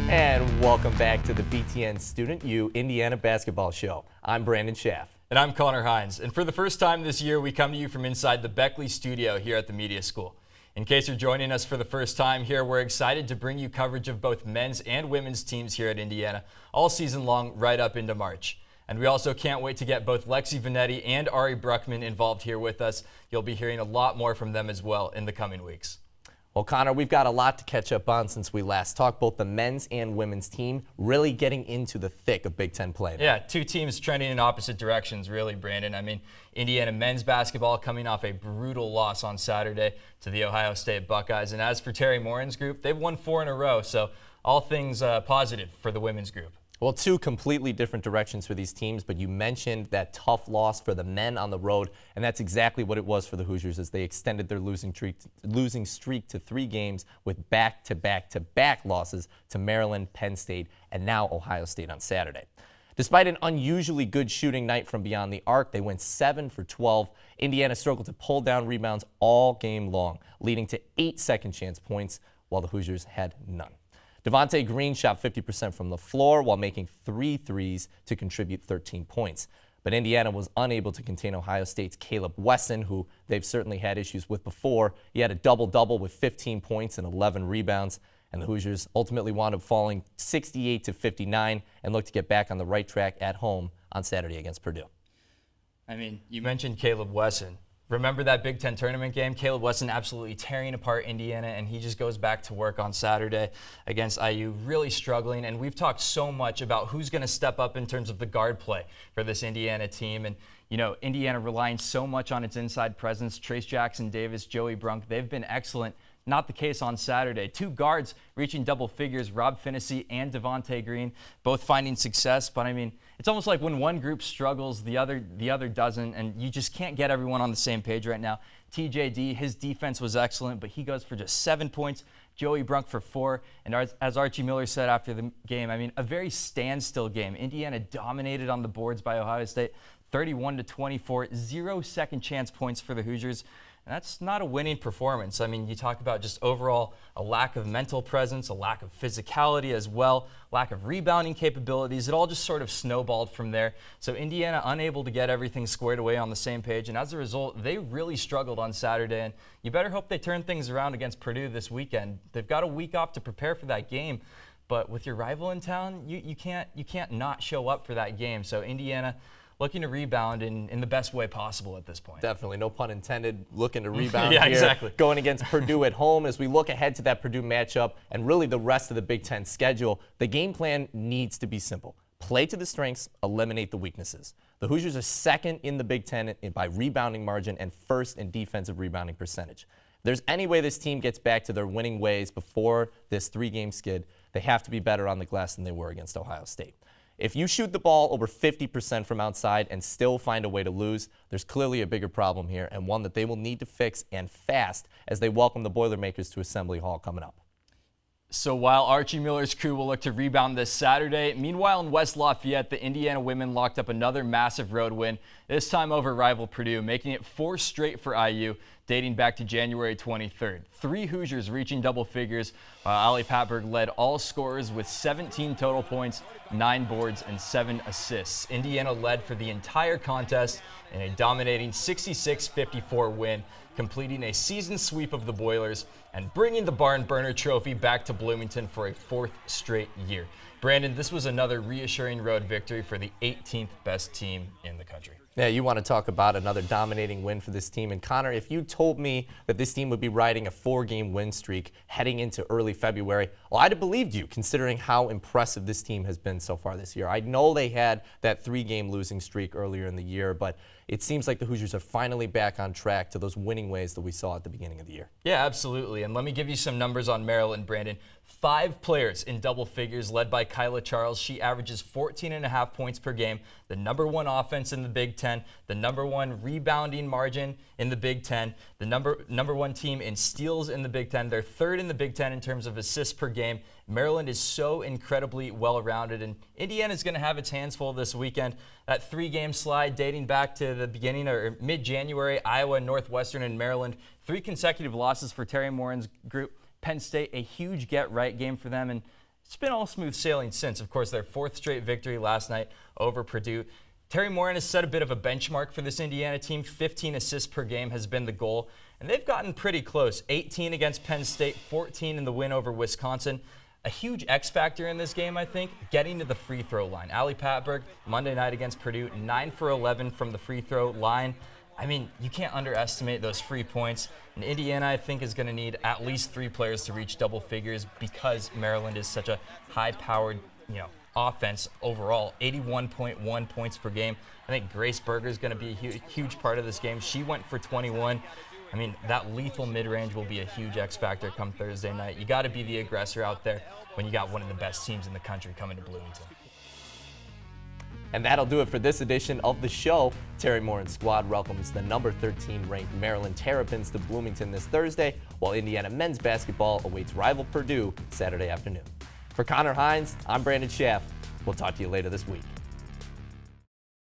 And welcome back to the BTN Student U Indiana Basketball Show. I'm Brandon Schaff. And I'm Connor Hines. And for the first time this year, we come to you from inside the Beckley studio here at the Media School. In case you're joining us for the first time here, we're excited to bring you coverage of both men's and women's teams here at Indiana all season long right up into March. And we also can't wait to get both Lexi Vanetti and Ari Bruckman involved here with us. You'll be hearing a lot more from them as well in the coming weeks. Well, Connor, we've got a lot to catch up on since we last talked. Both the men's and women's team really getting into the thick of Big Ten play. Yeah, two teams trending in opposite directions, really, Brandon. I mean, Indiana men's basketball coming off a brutal loss on Saturday to the Ohio State Buckeyes. And as for Terry Morin's group, they've won 4 in a row. So all things positive for the women's group. Well, two completely different directions for these teams, but you mentioned that tough loss for the men on the road, and that's exactly what it was for the Hoosiers as they extended their losing streak to 3 games with back-to-back-to-back losses to Maryland, Penn State, and now Ohio State on Saturday. Despite an unusually good shooting night from beyond the arc, they went 7 for 12. Indiana struggled to pull down rebounds all game long, leading to 8 second-chance points, while the Hoosiers had none. Devontae Green shot 50% from the floor while making 3 threes to contribute 13 points. But Indiana was unable to contain Ohio State's Caleb Wesson, who they've certainly had issues with before. He had a double-double with 15 points and 11 rebounds. And the Hoosiers ultimately wound up falling 68-59 and look to get back on the right track at home on Saturday against Purdue. I mean, you mentioned Caleb Wesson. Remember that Big Ten tournament game? Caleb Wesson absolutely tearing apart Indiana, and he just goes back to work on Saturday against IU, really struggling. And we've talked so much about who's going to step up in terms of the guard play for this Indiana team. And, you know, Indiana relying so much on its inside presence. Trace Jackson-Davis, Joey Brunk, they've been excellent. Not the case on Saturday. 2 guards reaching double figures, Rob Finney and Devontae Green, both finding success. But, I mean, it's almost like when one group struggles, the other doesn't, and you just can't get everyone on the same page right now. TJD, his defense was excellent, but he goes for just 7 points. Joey Brunk for 4. And as Archie Miller said after the game, I mean, a very standstill game. Indiana dominated on the boards by Ohio State, 31-24, 0 second chance points for the Hoosiers. And that's not a winning performance. I mean, you talk about just overall a lack of mental presence, a lack of physicality as well, lack of rebounding capabilities. It all just sort of snowballed from there. So Indiana unable to get everything squared away on the same page. And as a result, they really struggled on Saturday. And you better hope they turn things around against Purdue this weekend. They've got a week off to prepare for that game. But with your rival in town, you can't not show up for that game. So Indiana looking to rebound in the best way possible at this point. Definitely, no pun intended, looking to rebound yeah, here. Exactly. Going against Purdue at home. As we look ahead to that Purdue matchup and really the rest of the Big Ten schedule, the game plan needs to be simple. Play to the strengths, eliminate the weaknesses. The Hoosiers are second in the Big Ten by rebounding margin and first in defensive rebounding percentage. If there's any way this team gets back to their winning ways before this 3-game skid, they have to be better on the glass than they were against Ohio State. If you shoot the ball over 50% from outside and still find a way to lose, there's clearly a bigger problem here and one that they will need to fix and fast as they welcome the Boilermakers to Assembly Hall coming up. So while Archie Miller's crew will look to rebound this Saturday, meanwhile in West Lafayette, the Indiana women locked up another massive road win, this time over rival Purdue, making it 4 straight for IU, dating back to January 23rd. 3 Hoosiers reaching double figures, while Ali Patberg led all scorers with 17 total points, 9 boards, and 7 assists. Indiana led for the entire contest in a dominating 66-54 win, completing a season sweep of the Boilers and bringing the Barn Burner Trophy back to Bloomington for a 4th straight year. Brandon, this was another reassuring road victory for the 18th best team in the country. Yeah, you want to talk about another dominating win for this team. And Connor, if you told me that this team would be riding a 4-game win streak heading into early February, well, I'd have believed you, considering how impressive this team has been so far this year. I know they had that 3-game losing streak earlier in the year, but it seems like the Hoosiers are finally back on track to those winning ways that we saw at the beginning of the year. Yeah, absolutely. And let me give you some numbers on Maryland, Brandon. 5 players in double figures, led by Kyla Charles. She averages 14.5 points per game, the #1 offense in the Big Ten, the #1 rebounding margin in the Big Ten, the number 1 team in steals in the Big Ten. They're 3rd in the Big Ten in terms of assists per game. Maryland is so incredibly well-rounded, and Indiana's going to have its hands full this weekend. That 3-game slide dating back to the beginning or mid-January, Iowa, Northwestern, and Maryland. 3 consecutive losses for Terry Morin's group. Penn State, a huge get-right game for them, and it's been all smooth sailing since. Of course, their 4th straight victory last night over Purdue. Terry Morin has set a bit of a benchmark for this Indiana team. 15 assists per game has been the goal, and they've gotten pretty close. 18 against Penn State, 14 in the win over Wisconsin. A huge X factor in this game, I think, getting to the free throw line. Ali Patberg, Monday night against Purdue, 9 for 11 from the free throw line. I mean, you can't underestimate those free points. And Indiana, I think, is going to need at least 3 players to reach double figures because Maryland is such a high-powered, offense overall. 81.1 points per game. I think Grace Berger is going to be a huge part of this game. She went for 21. I mean, that lethal mid-range will be a huge X factor come Thursday night. You got to be the aggressor out there when you got one of the best teams in the country coming to Bloomington. And that'll do it for this edition of the show. Terry Morin's squad welcomes the number 13 ranked Maryland Terrapins to Bloomington this Thursday, while Indiana men's basketball awaits rival Purdue Saturday afternoon. For Connor Hines, I'm Brandon Schaff. We'll talk to you later this week.